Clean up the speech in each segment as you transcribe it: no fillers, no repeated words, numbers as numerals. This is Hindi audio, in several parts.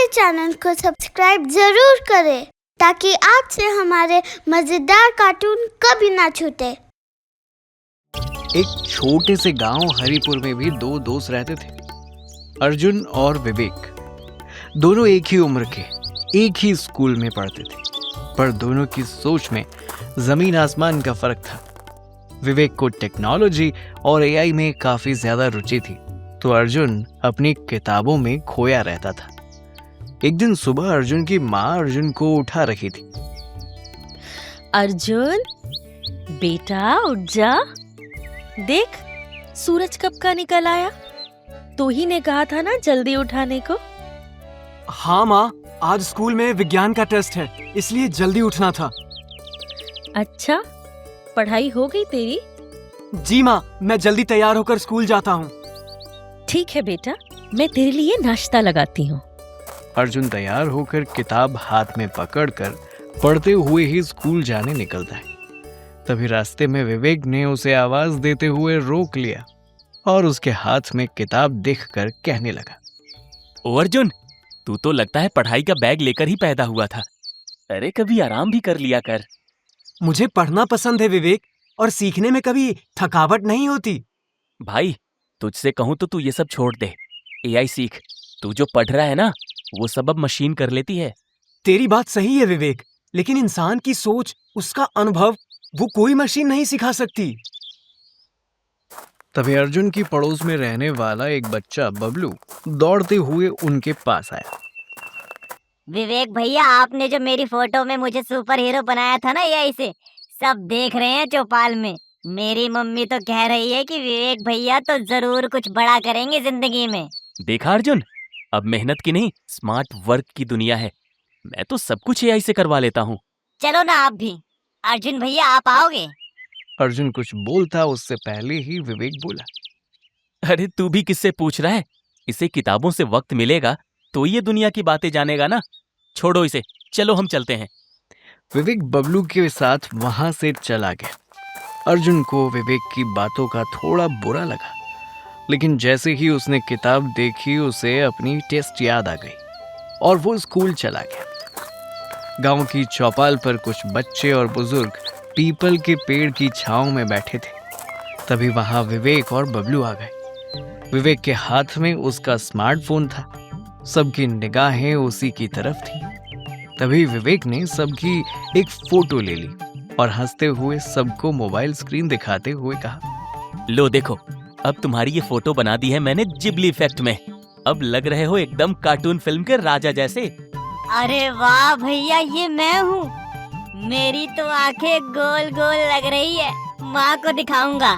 हमारे चैनल को सब्सक्राइब जरूर करें ताकि आपसे हमारे मजेदार कार्टून कभी ना छूटे। एक छोटे से गांव हरिपुर में भी दो दोस्त रहते थे, अर्जुन और विवेक। दोनों एक ही उम्र के, एक ही स्कूल में पढ़ते थे, पर दोनों की सोच में जमीन आसमान का फर्क था। विवेक को टेक्नोलॉजी और एआई में काफी ज्यादा रुचि थी, तो अर्जुन अपनी किताबों में खोया रहता था। एक दिन सुबह अर्जुन की माँ अर्जुन को उठा रही थी। अर्जुन बेटा उठ जा, देख सूरज कब का निकल आया। तू ही ने कहा था ना जल्दी उठाने को। हाँ माँ, आज स्कूल में विज्ञान का टेस्ट है, इसलिए जल्दी उठना था। अच्छा, पढ़ाई हो गई तेरी? जी माँ, मैं जल्दी तैयार होकर स्कूल जाता हूँ। ठीक है बेटा, मैं तेरे लिए नाश्ता लगाती हूँ। अर्जुन तैयार होकर किताब हाथ में पकड़कर पढ़ते हुए ही स्कूल जाने निकलता है। तभी रास्ते में विवेक ने उसे आवाज देते हुए रोक लिया और उसके हाथ में किताब देखकर कहने लगा, ओ अर्जुन, तू तो लगता है पढ़ाई का बैग लेकर ही पैदा हुआ था। अरे कभी आराम भी कर लिया कर। मुझे पढ़ना पसंद है विवेक, और सीखने में कभी थकावट नहीं होती। भाई तुझसे कहूँ तो तू ये सब छोड़ दे, एआई सीख। तू जो पढ़ रहा है ना, वो सब अब मशीन कर लेती है। तेरी बात सही है विवेक, लेकिन इंसान की सोच, उसका अनुभव, वो कोई मशीन नहीं सिखा सकती। तभी अर्जुन की पड़ोस में रहने वाला एक बच्चा बबलू दौड़ते हुए उनके पास आया। विवेक भैया, आपने जो मेरी फोटो में मुझे सुपर हीरो बनाया था ना, एआई से सब देख रहे हैं चौपाल में। मेरी मम्मी तो कह रही है कि विवेक भैया तो जरूर कुछ बड़ा करेंगे जिंदगी में। देखा अर्जुन, अब मेहनत की नहीं स्मार्ट वर्क की दुनिया है। मैं तो सब कुछ एआई से करवा लेता हूँ। चलो ना आप भी। अर्जुन भैया, आप आओगे? अर्जुन कुछ बोलता उससे पहले ही विवेक बोला, अरे तू भी किससे पूछ रहा है? इसे किताबों से वक्त मिलेगा तो ये दुनिया की बातें जानेगा ना। छोड़ो इसे, चलो हम चलते हैं। विवेक बबलू के साथ वहां से चला गया। अर्जुन को विवेक की बातों का थोड़ा बुरा लगा, लेकिन जैसे ही उसने किताब देखी उसे अपनी टेस्ट याद आ गई और वो स्कूल चला गया। गांव की चौपाल पर कुछ बच्चे और बुजुर्ग पीपल के पेड़ की छांव में बैठे थे। तभी वहां विवेक और बबलू आ गए। विवेक के हाथ में उसका स्मार्टफोन था, सबकी निगाहें उसी की तरफ थी। तभी विवेक ने सबकी एक फोटो ले ली और हंसते हुए सबको मोबाइल स्क्रीन दिखाते हुए कहा, लो देखो, अब तुम्हारी ये फोटो बना दी है मैंने जिबली इफेक्ट में। अब लग रहे हो एकदम कार्टून फिल्म के राजा जैसे। अरे वाह भैया, ये मैं हूँ। मेरी तो आंखें गोल गोल लग रही है, माँ को दिखाऊंगा।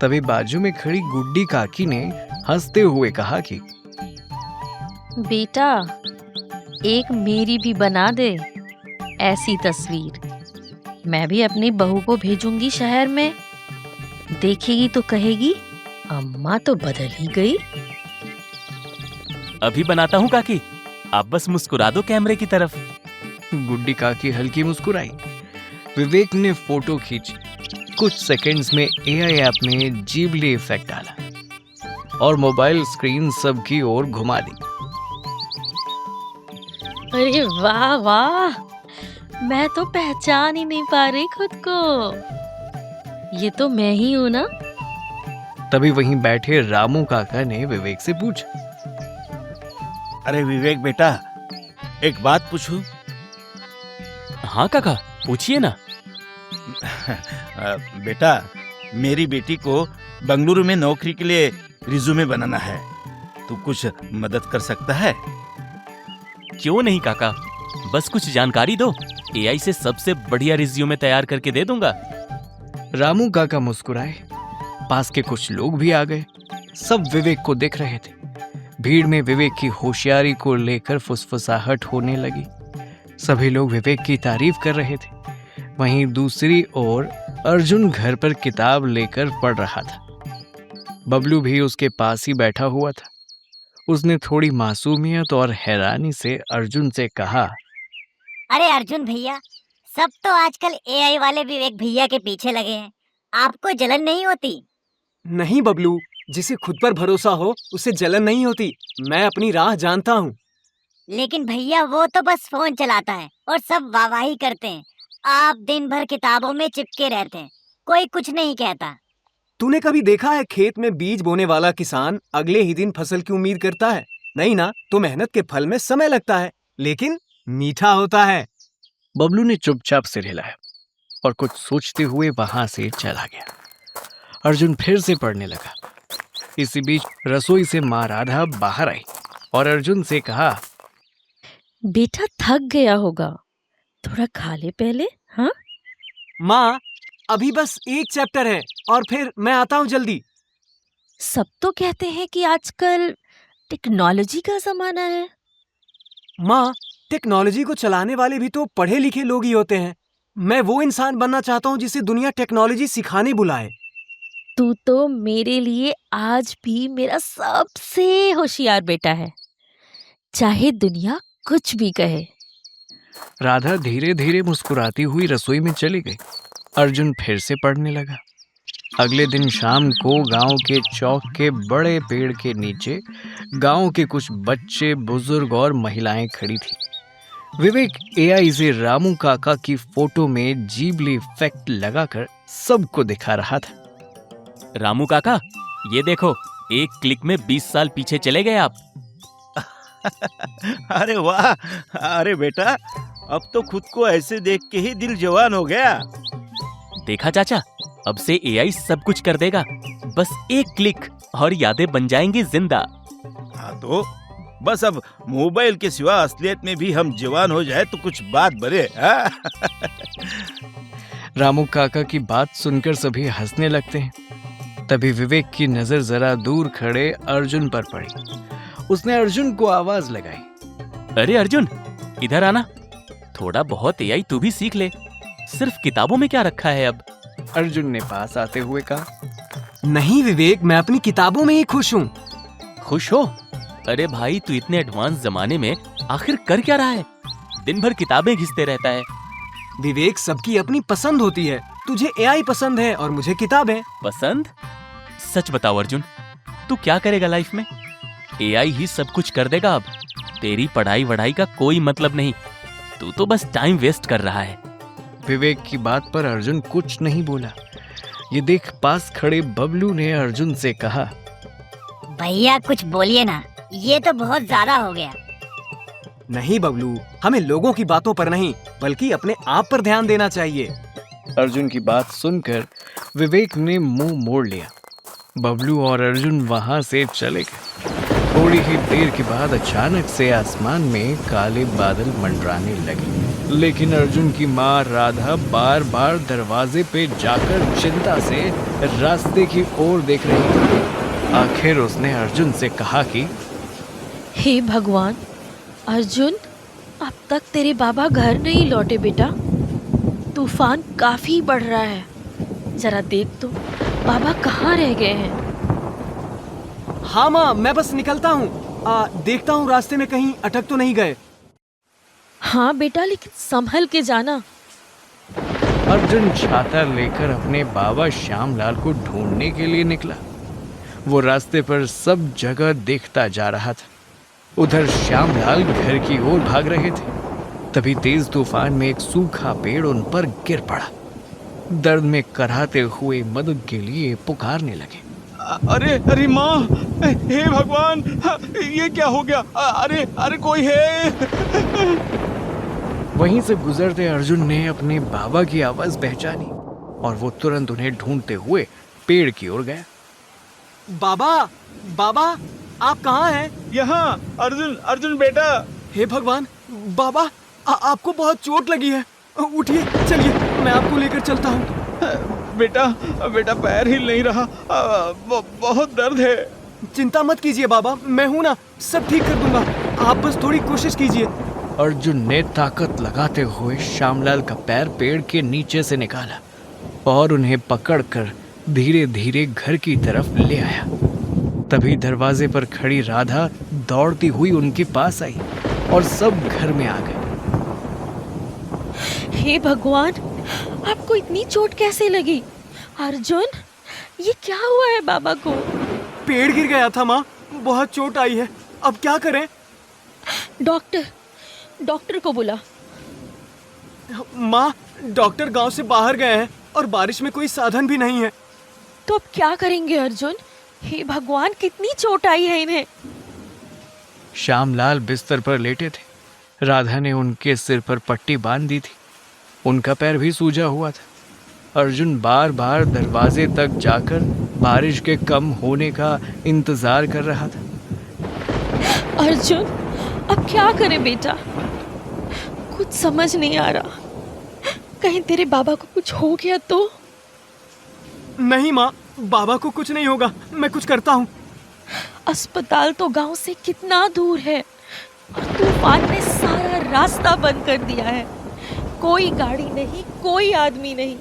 तभी बाजू में खड़ी गुड्डी काकी ने हंसते हुए कहा कि बेटा, एक मेरी भी बना दे ऐसी तस्वीर। मैं भी अपनी बहू को भेजूंगी शहर में, देखेगी तो कहेगी अम्मा तो बदल ही गई। अभी बनाता हूँ काकी, आप बस मुस्कुरा दो कैमरे की तरफ। गुड्डी काकी हल्की मुस्कुराई। विवेक ने फोटो खींची। कुछ सेकंड्स में एआई ऐप में जिबली इफेक्ट डाला और मोबाइल स्क्रीन सबकी ओर घुमा दी। अरे वाह वाह, मैं तो पहचान ही नहीं पा रही खुद को। ये तो मैं ही हूँ ना। तभी वहीं बैठे रामू काका ने विवेक से पूछा, अरे विवेक बेटा, एक बात पूछूं? हाँ काका, पूछिए ना। बेटा, मेरी बेटी को बंगलुरु में नौकरी के लिए रिज्यूमे बनाना है। तू कुछ मदद कर सकता है? क्यों नहीं काका, बस कुछ जानकारी दो, एआई से सबसे बढ़िया रिज्यूमे तैयार करके दे दूंगा। रामू काका मुस्कुराए। पास के कुछ लोग भी आ गए। सब विवेक को देख रहे थे। भीड़ में विवेक की होशियारी को लेकर फुसफुसाहट होने लगी। सभी लोग विवेक की तारीफ कर रहे थे। वहीं दूसरी ओर अर्जुन घर पर किताब लेकर पढ़ रहा था। बबलू भी उसके पास ही बैठा हुआ था। उसने थोड़ी मासूमियत और हैरानी से अर्जुन से कहा, अरे अर्जुन भैया, सब तो आजकल एआई वाले विवेक भैया के पीछे लगे हैं, आपको जलन नहीं होती? नहीं बबलू, जिसे खुद पर भरोसा हो उसे जलन नहीं होती। मैं अपनी राह जानता हूँ। लेकिन भैया वो तो बस फोन चलाता है और सब वाहवाही करते हैं। आप दिन भर किताबों में चिपके रहते हैं, कोई कुछ नहीं कहता। तूने कभी देखा है खेत में बीज बोने वाला किसान अगले ही दिन फसल की उम्मीद करता है? नहीं ना, तो मेहनत के फल में समय लगता है, लेकिन मीठा होता है। बबलू ने चुपचाप सिर हिलाया और कुछ सोचते हुए वहां से चला गया। अर्जुन फिर से पढ़ने लगा। इसी बीच रसोई से माँ राधा बाहर आई और अर्जुन से कहा, बेटा थक गया होगा, थोड़ा खा ले पहले। हाँ माँ, अभी बस एक चैप्टर है और फिर मैं आता हूँ जल्दी। सब तो कहते हैं कि आजकल टेक्नोलॉजी का जमाना है। माँ, टेक्नोलॉजी को चलाने वाले भी तो पढ़े लिखे लोग ही होते हैं। मैं वो इंसान बनना चाहता हूँ जिसे दुनिया टेक्नोलॉजी सिखाने बुलाए। तू तो मेरे लिए आज भी मेरा सबसे होशियार बेटा है, चाहे दुनिया कुछ भी कहे। राधा धीरे धीरे मुस्कुराती हुई रसोई में चली गई। अर्जुन फिर से पढ़ने लगा। अगले दिन शाम को गांव के चौक के बड़े पेड़ के नीचे गांव के कुछ बच्चे, बुजुर्ग और महिलाएं खड़ी थी। विवेक एआई से रामू काका की फोटो में जीबली इफेक्ट लगाकर सबको दिखा रहा था। रामू काका, ये देखो, एक क्लिक में 20 साल पीछे चले गए आप। अरे वाह! अरे बेटा, अब तो खुद को ऐसे देख के ही दिल जवान हो गया। देखा चाचा, अब से एआई सब कुछ कर देगा। बस एक क्लिक और यादें बन जाएंगी जिंदा। हाँ तो बस अब मोबाइल के सिवा असलियत में भी हम जवान हो जाए तो कुछ बात बने। हाँ? रामू काका की बात सुनकर सभी हंसने लगते हैं। तभी विवेक की नजर जरा दूर खड़े अर्जुन पर पड़ी। उसने अर्जुन को आवाज लगाई, अरे अर्जुन, इधर आना। थोड़ा बहुत एआई तू भी सीख ले। सिर्फ किताबों में क्या रखा है अब? अर्जुन ने पास आते हुए कहा। नहीं विवेक, मैं अपनी किताबों में ही खुश हूँ। खुश हो? अरे भाई, तू इतने एडवांस जमाने में आखिर कर क्या रहा है? दिन भर किताबें घिसते रहता है। विवेक, सबकी अपनी पसंद होती है। तुझे एआई पसंद है और मुझे किताबें। पसंद? सच बताओ अर्जुन, तू क्या करेगा लाइफ में? एआई ही सब कुछ कर देगा अब। तेरी पढ़ाई वढ़ाई का कोई मतलब नहीं। तू तो बस टाइम वेस्ट कर रहा है। विवेक की बात पर अर्जुन कुछ नहीं बोला। ये देख पास खड़े बबलू ने अर्जुन से कहा, भैया कुछ बोलिए ना, ये तो बहुत ज्यादा हो गया। नहीं बबलू, हमें लोगों की बातों पर नहीं बल्कि अपने आप पर ध्यान देना चाहिए। अर्जुन की बात सुनकर विवेक ने मुंह मोड़ लिया। बबलू और अर्जुन वहां से चले गए। थोड़ी ही देर के बाद अचानक से आसमान में काले बादल मंडराने लगे, लेकिन अर्जुन की माँ राधा बार बार दरवाजे पे जाकर चिंता से रास्ते की ओर देख रही थी। आखिर उसने अर्जुन से कहा कि, हे भगवान, अर्जुन, अब तक तेरे बाबा घर नहीं लौटे बेटा। तूफान काफी बढ़ रहा है, जरा देख तो बाबा कहाँ रह गए हैं। हाँ माँ, मैं बस निकलता हूँ। देखता हूँ रास्ते में कहीं अटक तो नहीं गए। हाँ बेटा, लेकिन संभल के जाना। अर्जुन छाता लेकर अपने बाबा श्यामलाल को ढूंढने के लिए निकला। वो रास्ते पर सब जगह देखता जा रहा था। उधर श्यामलाल घर की ओर भाग रहे थे। तभी तेज तूफान में एक सूखा पेड़ उन पर गिर पड़ा। दर्द में कराहते हुए मदद के लिए पुकारने लगे। अरे अरे माँ, हे भगवान, ये क्या हो गया? अरे कोई है? वहीं से गुजरते अर्जुन ने अपने बाबा की आवाज पहचानी और वो तुरंत उन्हें ढूंढते हुए पेड़ की ओर गया। बाबा, बाबा, आप कहाँ हैं? यहाँ अर्जुन बेटा। हे भगवान, बाबा, आपको बहुत चोट लगी है। उठिए, चलिए, मैं आपको लेकर चलता हूँ। बेटा पैर हिल नहीं रहा, बहुत दर्द है। चिंता मत कीजिए बाबा, मैं हूं ना, सब ठीक कर दूंगा। आप बस थोड़ी कोशिश कीजिए। अर्जुन ने ताकत लगाते हुए श्यामलाल का पैर पेड़ के नीचे से निकाला और उन्हें पकड़कर धीरे धीरे घर की तरफ ले आया। तभी दरवाजे पर खड़ी राधा दौड़ती हुई उनके पास आई और सब घर में आ गए। हे भगवान, आपको इतनी चोट कैसे लगी? अर्जुन, ये क्या हुआ है बाबा को? पेड़ गिर गया था माँ, बहुत चोट आई है। अब क्या करें? डॉक्टर को बुला। माँ, डॉक्टर गांव से बाहर गए हैं और बारिश में कोई साधन भी नहीं है। तो अब क्या करेंगे अर्जुन? हे भगवान, कितनी चोट आई है इन्हें। श्यामलाल बिस्तर पर लेटे थे। राधा ने उनके सिर पर पट्टी बांध दी थी। उनका पैर भी सूजा हुआ था। अर्जुन बार बार दरवाजे तक जाकर बारिश के कम होने का इंतजार कर रहा था। अर्जुन, अब क्या करें बेटा? कुछ समझ नहीं आ रहा। कहीं तेरे बाबा को कुछ हो गया तो? नहीं माँ, बाबा को कुछ नहीं होगा, मैं कुछ करता हूँ। अस्पताल तो गांव से कितना दूर है और तूफान ने सारा रास्ता बंद कर दिया है। कोई गाड़ी नहीं, कोई आदमी नहीं।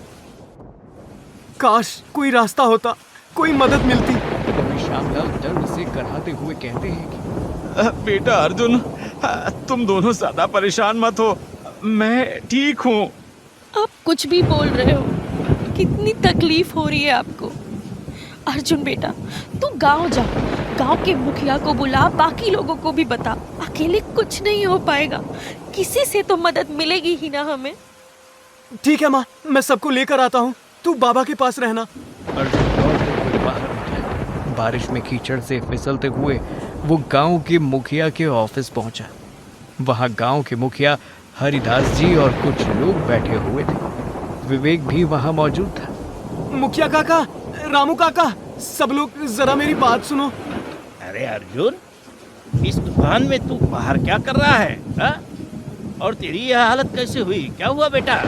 काश कोई रास्ता होता, कोई मदद मिलती। तभी श्यामलाल दर्द से कराहते हुए कहते हैं कि बेटा अर्जुन, तुम दोनों ज्यादा परेशान मत हो, मैं ठीक हूँ। आप कुछ भी बोल रहे हो। कितनी तकलीफ हो रही है आपको। अर्जुन बेटा, तू गांव जा, गांव के मुखिया को बुला, बाकी लोगों को भी बता। अकेले कुछ नहीं हो पाएगा, किसी से तो मदद मिलेगी ही ना हमें। ठीक है माँ, मैं सबको लेकर आता हूँ, तू बाबा के पास रहना। अर्जुन दौड़ते हुए बाहर निकला। बारिश में कीचड़ से फिसलते हुए वो गांव के मुखिया के ऑफिस पहुंचा। वहां गांव के मुखिया हरिदास जी और कुछ लोग बैठे हुए थे। विवेक भी वहां मौजूद था। मुखिया काका, रामू काका, सब लोग जरा मेरी बात सुनो। अरे अर्जुन, इस तूफान में तू बाहर क्या कर रहा है? हा? और तेरी यह हालत कैसे हुई? क्या हुआ बेटा?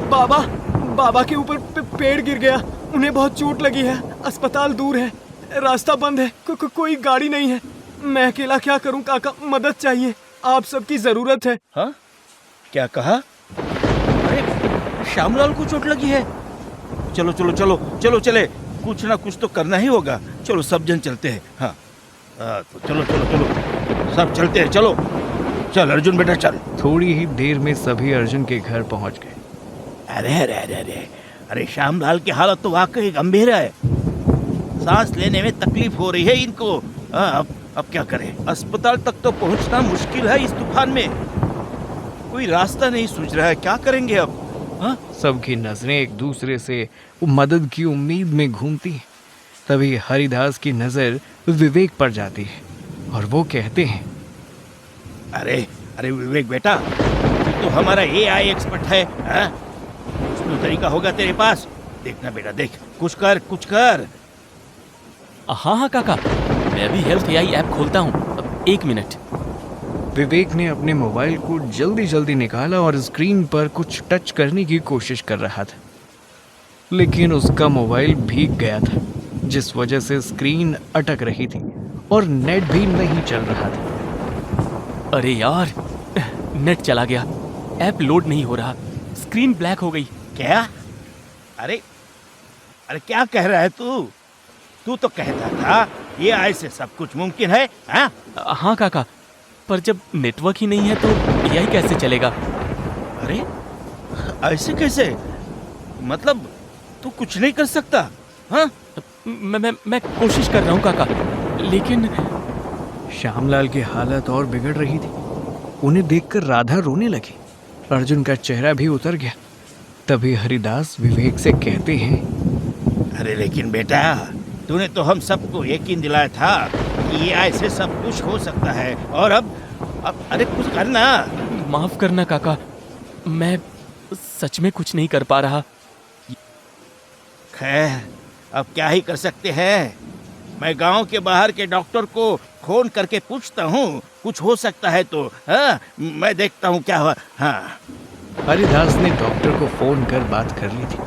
बाबा के ऊपर पेड़ गिर गया, उन्हें बहुत चोट लगी है। अस्पताल दूर है, रास्ता बंद है, कोई गाड़ी नहीं है। मैं अकेला क्या करूं काका, मदद चाहिए, आप सबकी जरूरत है। हाँ? क्या कहा? अरे श्यामलाल को चोट लगी है। चलो चलो चलो चलो चले, कुछ ना कुछ तो करना ही होगा। चलो सब जन चलते हैं। हाँ, तो चलो चलो चलो सब चलते हैं। चलो चल अर्जुन बेटा चल। थोड़ी ही देर में सभी अर्जुन के घर पहुंच गए। अरे अरे अरे अरे अरे श्यामलाल की हालत तो वाकई गंभीर है। सांस लेने में तकलीफ हो रही है इनको। अब क्या करें? अस्पताल तक तो पहुंचना मुश्किल है इस तूफान में। कोई रास्ता नहीं सूझ रहा है, क्या करेंगे अब? हाँ? सबकी नजरें एक दूसरे से मदद की उम्मीद में घूमती हैं। तभी हरिदास की नजर विवेक पर जाती है और वो कहते हैं, अरे अरे विवेक बेटा, तू तो हमारा AI एक्सपर्ट है। हाँ? कुछ तो तरीका होगा तेरे पास। देखना बेटा, देख, कुछ कर कुछ कर। हाँ हाँ काका, मैं भी हेल्थ AI ऐप खोलता हूँ। 1 मिनट। विवेक ने अपने मोबाइल को जल्दी जल्दी निकाला और स्क्रीन पर कुछ टच करने की कोशिश कर रहा था, लेकिन उसका मोबाइल भीग गया था, जिस वजह से स्क्रीन अटक रही थी और नेट भी नहीं चल रहा था। अरे यार, नेट चला गया, ऐप लोड नहीं हो रहा, स्क्रीन ब्लैक हो गई। क्या? अरे अरे क्या कह रहा है तू? तू तो कहता था AI से सब कुछ मुमकिन है। हाँ? हाँ काका, पर जब नेटवर्क ही नहीं है तो AI कैसे चलेगा? अरे ऐसे कैसे? मतलब तू कुछ नहीं कर सकता? हाँ? मैं कोशिश कर रहा हूँ काका, लेकिन श्यामलाल की हालत और बिगड़ रही थी। उन्हें देखकर राधा रोने लगी। अर्जुन का चेहरा भी उतर गया। तभी हरिदास विवेक से कहते हैं, अरे लेकिन बेटा, तूने तो हम सबको यकीन दिलाया था कि AI से सब कुछ हो सकता है, और अब अरे कुछ करना। माफ करना काका, मैं सच में कुछ नहीं कर पा रहा। खैर, अब क्या ही कर सकते हैं। मैं गांव के बाहर के डॉक्टर को फोन करके पूछता हूँ, कुछ हो सकता है तो। हाँ, मैं देखता हूँ क्या हुआ। हाँ। हरिदास ने डॉक्टर को फोन कर बात कर ली थी।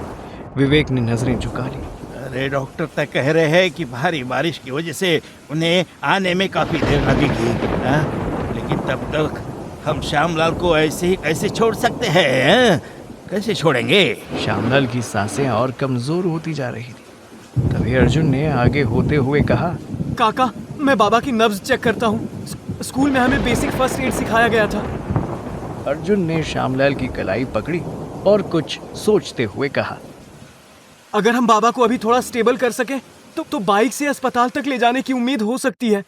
विवेक ने नजरें झुका ली। अरे डॉक्टर तक कह रहे हैं कि भारी बारिश की वजह से उन्हें आने में काफी देर लगेगी। हाँ? लेकिन तब तक हम श्यामलाल को ऐसे ही कैसे छोड़ सकते हैं? हाँ? कैसे छोड़ेंगे? श्यामलाल की सांसें और कमजोर होती जा रही थी। तभी अर्जुन ने आगे होते हुए कहा, काका, मैं बाबा की नब्ज चेक करता हूँ। स्कूल में हमें बेसिक फर्स्ट एड सिखाया गया था। अर्जुन ने श्यामलाल की कलाई पकड़ी और कुछ सोचते हुए कहा, अगर हम बाबा को अभी थोड़ा स्टेबल कर सके तो बाइक से अस्पताल तक ले जाने की उम्मीद हो सकती है।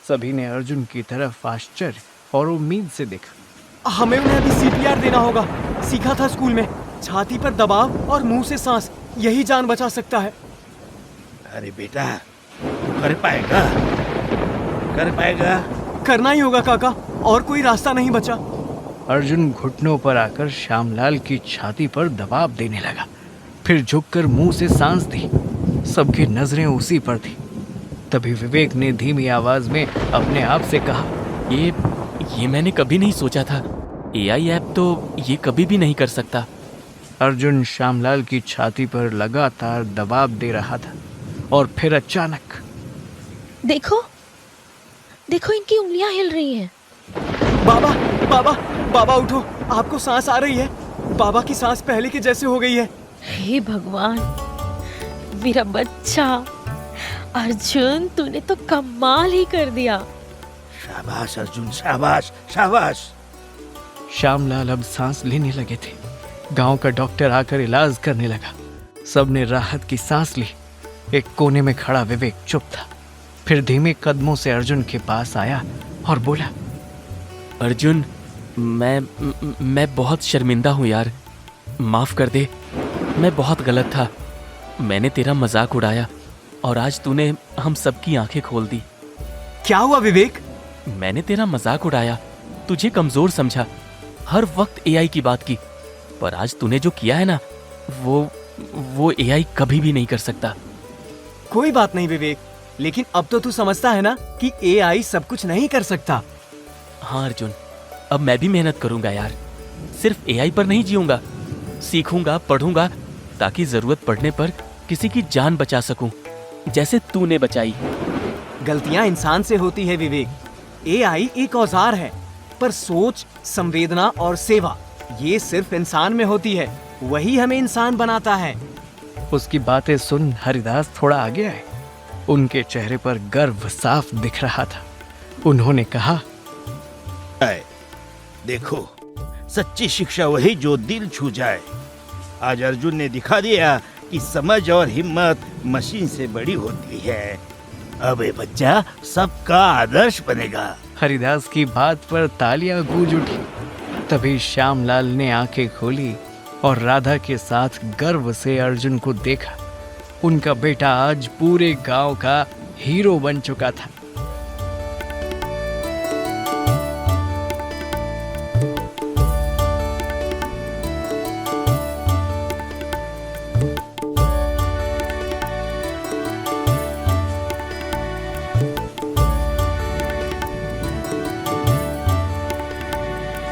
सभी ने अर्जुन की तरफ आश्चर्य और उम्मीद से देखा। हमें उन्हें अभी CPR देना होगा। सीखा था स्कूल में, छाती पर दबाव और मुंह से सांस, यही जान बचा सकता है। अरे बेटा, तू कर पाएगा? कर पाएगा? करना ही होगा काका, और कोई रास्ता नहीं बचा। अर्जुन घुटनों पर आकर श्यामलाल की छाती पर दबाव देने लगा, फिर झुककर मुंह से सांस दी। सबकी नजरें उसी पर थी। तभी विवेक ने धीमी आवाज में अपने आप से कहा, ये मैंने कभी नहीं सोचा था। AI ऐप तो ये कभी भी नहीं कर सकता। अर्जुन श्यामलाल की छाती पर लगातार दबाव दे रहा था और फिर अचानक देखो देखो, इनकी उंगलियां हिल रही हैं। बाबा बाबा बाबा उठो, आपको सांस आ रही है। बाबा की सांस पहले के जैसे हो गई है। हे भगवान, मेरा बच्चा अर्जुन, तूने तो कमाल ही कर दिया। शाबाश अर्जुन, शाबाश शाबाश। श्यामलाल अब सांस लेने लगे थे। गांव का डॉक्टर आकर इलाज करने लगा। सबने राहत की सांस ली। एक कोने में खड़ा विवेक चुप था, फिर धीमे कदमों से अर्जुन के पास आया और बोला, अर्जुन, मैं बहुत शर्मिंदा हूँ यार, माफ कर दे। मैं बहुत गलत था। मैंने तेरा मजाक उड़ाया और आज तूने हम सबकी आंखें खोल दी। क्या हुआ विवेक? मैंने तेरा मजाक उड़ाया, तुझे कमजोर समझा, हर वक्त AI की बात की। पर आज तूने जो किया है ना, वो AI कभी भी नहीं कर सकता। कोई बात नहीं विवेक, लेकिन अब तो तू समझता है ना कि AI सब कुछ नहीं कर सकता। हाँ अर्जुन, अब मैं भी मेहनत करूंगा यार। सिर्फ AI पर नहीं जीऊंगा, सीखूंगा, पढ़ूंगा, ताकि जरूरत पड़ने पर किसी की जान बचा सकूं, जैसे तूने बचाई। गलतियां इंसान से होती है विवेक। AI एक औजार है, पर सोच, संवेदना और सेवा ये सिर्फ इंसान में होती है। वही हमें इंसान बनाता है। उसकी बातें सुन हरिदास थोड़ा आगे आए। उनके चेहरे पर गर्व साफ दिख रहा था। उन्होंने कहा, देखो, सच्ची शिक्षा वही जो दिल छू जाए। आज अर्जुन ने दिखा दिया कि समझ और हिम्मत मशीन से बड़ी होती है। अब ये बच्चा सबका आदर्श बनेगा। हरिदास की बात पर तालियां गूंज उठी। तभी श्यामलाल ने आंखें खोली और राधा के साथ गर्व से अर्जुन को देखा। उनका बेटा आज पूरे गांव का हीरो बन चुका था।